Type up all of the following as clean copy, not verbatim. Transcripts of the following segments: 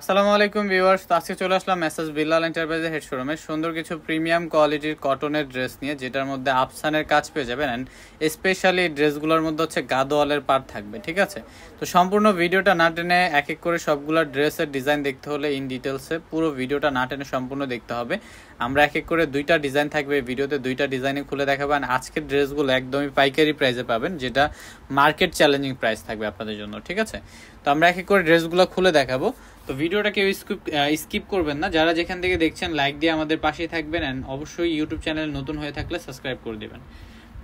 আসসালামু আলাইকুম ভিউয়ার্স, আজকে চলে আসলাম মেসার্স বিল্লাল এন্টারপ্রাইজের হেড শোরুমে সুন্দর কিছু প্রিমিয়াম কোয়ালিটির কটনের ড্রেস নিয়ে, যেটার মধ্যে আফসানের কাজ পেয়ে যাবেন। অ্যান্ড স্পেশালি ড্রেসগুলোর মধ্যে হচ্ছে গাদোয়ালের পার্ট থাকবে, ঠিক আছে? তো সম্পূর্ণ ভিডিওটা না টেনে এক এক করে সবগুলো ড্রেসের ডিজাইন দেখতে হলে ইন ডিটেলসে পুরো ভিডিওটা না টেনে সম্পূর্ণ দেখতে হবে। আমরা এক এক করে দুইটা ডিজাইন থাকবে এই ভিডিওতে, দুইটা ডিজাইনে খুলে দেখাবেন। আজকের ড্রেসগুলো একদমই পাইকারি প্রাইসে পাবেন, যেটা মার্কেট চ্যালেঞ্জিং প্রাইস থাকবে আপনাদের জন্য, ঠিক আছে? তো আমরা এক এক করে ড্রেসগুলো খুলে দেখাবো। তো ভিডিওটা কেউ স্কিপ করবেন না। যারা যেখান থেকে দেখছেন লাইক দিয়ে আমাদের পাশেই থাকবেন, অ্যান্ড অবশ্যই ইউটিউব চ্যানেল নতুন হয়ে থাকলে সাবস্ক্রাইব করে দেবেন।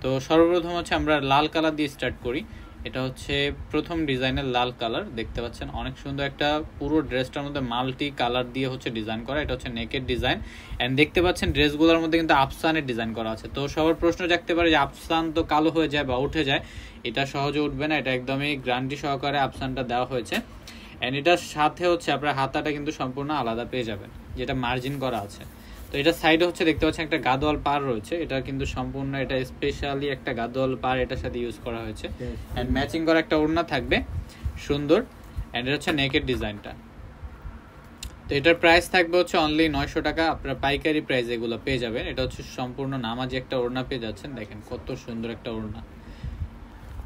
তো সর্বপ্রথম হচ্ছে আমরা লাল কালার দিয়ে স্টার্ট করি। এটা হচ্ছে প্রথম ডিজাইনের লাল কালার, দেখতে পাচ্ছেন অনেক সুন্দর একটা পুরো ড্রেসটার মধ্যে মাল্টি কালার দিয়ে হচ্ছে ডিজাইন করা। এটা হচ্ছে নেকের ডিজাইন, অ্যান্ড দেখতে পাচ্ছেন ড্রেসগুলোর মধ্যে কিন্তু আফসানের ডিজাইন করা আছে। তো সবার প্রশ্ন জাগতে পারে যে আফসান তো কালো হয়ে যায় বা উঠে যায়, এটা সহজে উঠবে না। এটা একদমই গ্যারান্টি সহকারে আফসানটা দেওয়া হয়েছে। অ্যান্ড এটার সাথে হচ্ছে আপনার হাতাটা কিন্তু সম্পূর্ণ আলাদা পেয়ে যাবেন, যেটা মার্জিন করা আছে। তো এটা সাইডে হচ্ছে দেখতে পাচ্ছেন একটা গাদোয়াল পার রয়েছে, এটা কিন্তু সম্পূর্ণ এটা স্পেশালি একটা গাদোয়াল পার এটার সাথে ইউজ করা হয়েছে। অ্যান্ড ম্যাচিং করা একটা ওড়না থাকবে সুন্দর। অ্যান্ড এটা হচ্ছে নেকের ডিজাইনটা। তো এটার প্রাইস থাকবে হচ্ছে অনলি 900 টাকা। আপনারা পাইকারি প্রাইস এগুলো পেয়ে যাবেন। এটা হচ্ছে সম্পূর্ণ নামাজি একটা ওড়না পেয়ে যাচ্ছেন, দেখেন কত সুন্দর একটা ওড়না।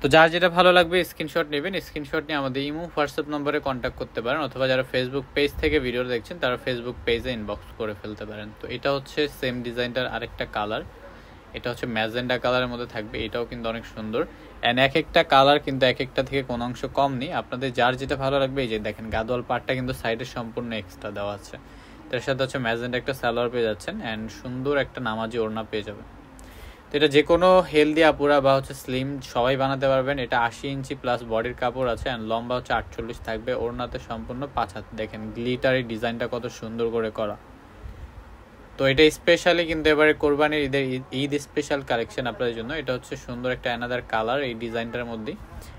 তো যার যেটা ভালো লাগবে স্ক্রিনশট নেবেন, স্ক্রিনশট নিয়ে আমাদের ইমো হোয়াটসঅ্যাপ নম্বরে কন্ট্যাক্ট করতে পারেন, অথবা যারা ফেসবুক পেজ থেকে ভিডিও দেখছেন তারা ফেসবুক পেজে ইনবক্স করে ফেলতে পারেন। তো এটা হচ্ছে সেম ডিজাইনটার আরেকটা কালার, এটা হচ্ছে ম্যাজেন্ডা কালারের মধ্যে থাকবে। এটাও কিন্তু অনেক সুন্দর, অ্যান্ড এক একটা কালার কিন্তু এক একটা থেকে কোনো অংশ কম নেই। আপনাদের যার যেটা ভালো লাগবে, এই যে দেখেন গাদোয়াল পার্টটা কিন্তু সাইডে সম্পূর্ণ এক্সট্রা দেওয়া আছে। তার সাথে হচ্ছে ম্যাজেন্ডা একটা সালোয়ার পেয়ে যাচ্ছেন, অ্যান্ড সুন্দর একটা নামাজি ওড়না পেয়ে যাবেন। তো এটা যে কোনো হেলদি আপুরা বা হচ্ছে স্লিম সবাই বানাতে পারবেন। এটা 80 ইঞ্চি প্লাস বডির কাপড় আছে, অ্যান্ড লম্বা হচ্ছে 48 থাকবে। ওড়নাতে সম্পূর্ণ 5 হাত, দেখেন গ্লিটারি ডিজাইনটা কত সুন্দর করে করা। তো এটা স্পেশালি কিন্তু এবারে কোরবানির ঈদ স্পেশাল কালেকশন আপনাদের জন্য। এটা হচ্ছে সুন্দর একটা অ্যানাদার কালার এই ডিজাইনটার মধ্যে।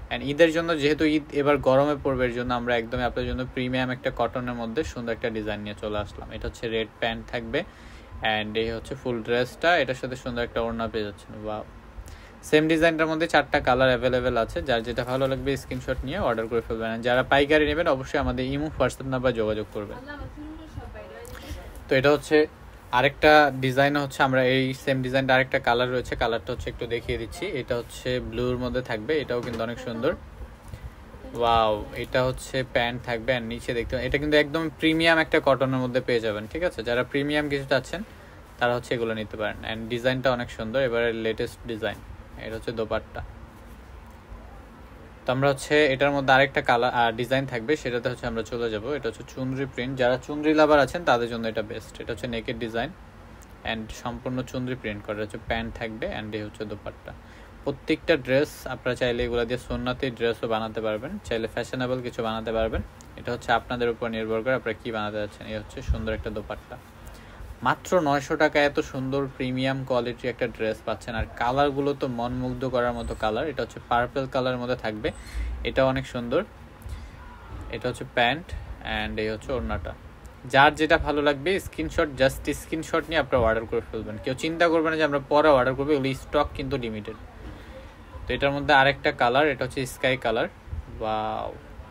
অ্যান্ড ঈদের জন্য যেহেতু ঈদ এবার গরমে পড়বে, এর জন্য আমরা একদমই আপনাদের জন্য প্রিমিয়াম একটা কটনের মধ্যে সুন্দর একটা ডিজাইন নিয়ে চলে আসলাম। এটা হচ্ছে রেড প্যান্ট থাকবে, অ্যান্ড এই হচ্ছে ফুল ড্রেসটা। এটার সাথে সুন্দর একটা ওড়না পেয়ে যাচ্ছেন। বা সেম ডিজাইনটার মধ্যে 4টা কালার অ্যাভেলেবেল আছে। যার যেটা ভালো লাগবে স্ক্রিনশট নিয়ে অর্ডার করে ফেলবেন। যারা পাইকারি নেবেন অবশ্যই আমাদের ইমো হোয়াটসঅ্যাপ নাম্বার যোগাযোগ করবেন। তো এটা হচ্ছে আরেকটা ডিজাইন, হচ্ছে আমরা এই সেম ডিজাইনটা আরেকটা কালার রয়েছে, কালারটা হচ্ছে একটু দেখিয়ে দিচ্ছি। এটা হচ্ছে ব্লুর মধ্যে থাকবে, এটাও কিন্তু অনেক সুন্দর। ওয়াও, এটা হচ্ছে প্যান্ট থাকবে, আর নিচে দেখতে এটা কিন্তু একদম প্রিমিয়াম একটা কটনের মধ্যে পেয়ে যাবেন, ঠিক আছে? যারা প্রিমিয়াম কিছু চাচ্ছেন তারা হচ্ছে এগুলো নিতে পারেন। অ্যান্ড ডিজাইনটা অনেক সুন্দর, এবারে লেটেস্ট ডিজাইন। এটা হচ্ছে দোপাট্টা। তো আমরা হচ্ছে এটার মধ্যে আরেকটা কালার ডিজাইন থাকবে, সেটাতে হচ্ছে আমরা চলে যাব। এটা হচ্ছে চুনরি প্রিন্ট, যারা চুনরি লাভার আছেন তাদের জন্য এটা বেস্ট। এটা হচ্ছে নেকের ডিজাইন, অ্যান্ড সম্পূর্ণ চুনরি প্রিন্ট করা হচ্ছে। প্যান্ট থাকবে, অ্যান্ড এই হচ্ছে দোপাট্টা। প্রত্যেকটা ড্রেস আপনারা চাইলে এগুলো দিয়ে সুন্নতি ড্রেসও বানাতে পারবেন, চাইলে ফ্যাশনেবল কিছু বানাতে পারবেন। এটা হচ্ছে আপনাদের উপর নির্ভর করে আপনারা কী বানাতে যাচ্ছেন। এই হচ্ছে সুন্দর একটা দোপাট্টা। মাত্র 900 টাকা এত সুন্দর প্রিমিয়াম কোয়ালিটির একটা ড্রেস পাচ্ছেন। আর কালারগুলো তো মনমুগ্ধ করার মতো কালার। এটা হচ্ছে পার্পল কালারের মধ্যে থাকবে, এটা অনেক সুন্দর। এটা হচ্ছে প্যান্ট, অ্যান্ড এই হচ্ছে ওড়নাটা। যার যেটা ভালো লাগবে জাস্ট স্ক্রিনশট নিয়ে আপনারা অর্ডার করে ফেলবেন। কেউ চিন্তা করবেন না যে আমরা পরে অর্ডার করবো, এগুলো স্টক কিন্তু লিমিটেড। তো এটার মধ্যে আরেকটা কালার, এটা হচ্ছে স্কাই কালার। বা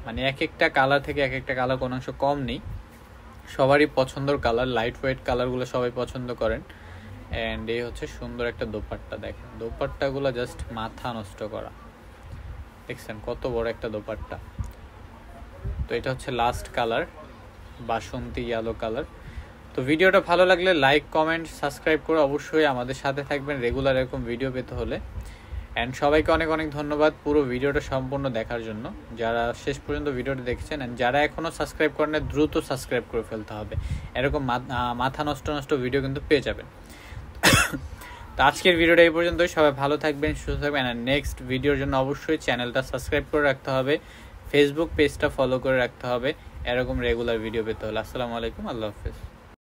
মানে এক একটা কালার থেকে এক একটা কালার কোনো অংশ কম নেই, সবারই পছন্দের কালার। লাইট ওয়েট কালারগুলো সবাই পছন্দ করেন। অ্যান্ড এই হচ্ছে সুন্দর একটা দোপাট্টা, দেখেন দোপাট্টাগুলো জাস্ট মাথা নষ্ট করা, দেখছেন কত বড় একটা দোপাট্টা। তো এটা হচ্ছে লাস্ট কালার, বাসন্তী ইয়েলো কালার। তো ভিডিওটা ভালো লাগলে লাইক, কমেন্ট, সাবস্ক্রাইব করে অবশ্যই আমাদের সাথে থাকবেন রেগুলার এরকম ভিডিও পেতে হলে। অ্যান্ড সবাইকে অনেক অনেক ধন্যবাদ পুরো ভিডিওটা সম্পূর্ণ দেখার জন্য, যারা শেষ পর্যন্ত ভিডিওটা দেখছেন। অ্যান্ড যারা এখনও সাবস্ক্রাইব করেন না, দ্রুত সাবস্ক্রাইব করে ফেলতে হবে, এরকম মাথা নষ্ট ভিডিও কিন্তু পেয়ে যাবেন। তো আজকের ভিডিওটা এই পর্যন্তই। সবাই ভালো থাকবেন, সুস্থ থাকবেন। আর নেক্সট ভিডিওর জন্য অবশ্যই চ্যানেলটা সাবস্ক্রাইব করে রাখতে হবে, ফেসবুক পেজটা ফলো করে রাখতে হবে এরকম রেগুলার ভিডিও পেতে হলে। আসসালামু আলাইকুম, আল্লাহ হাফেজ।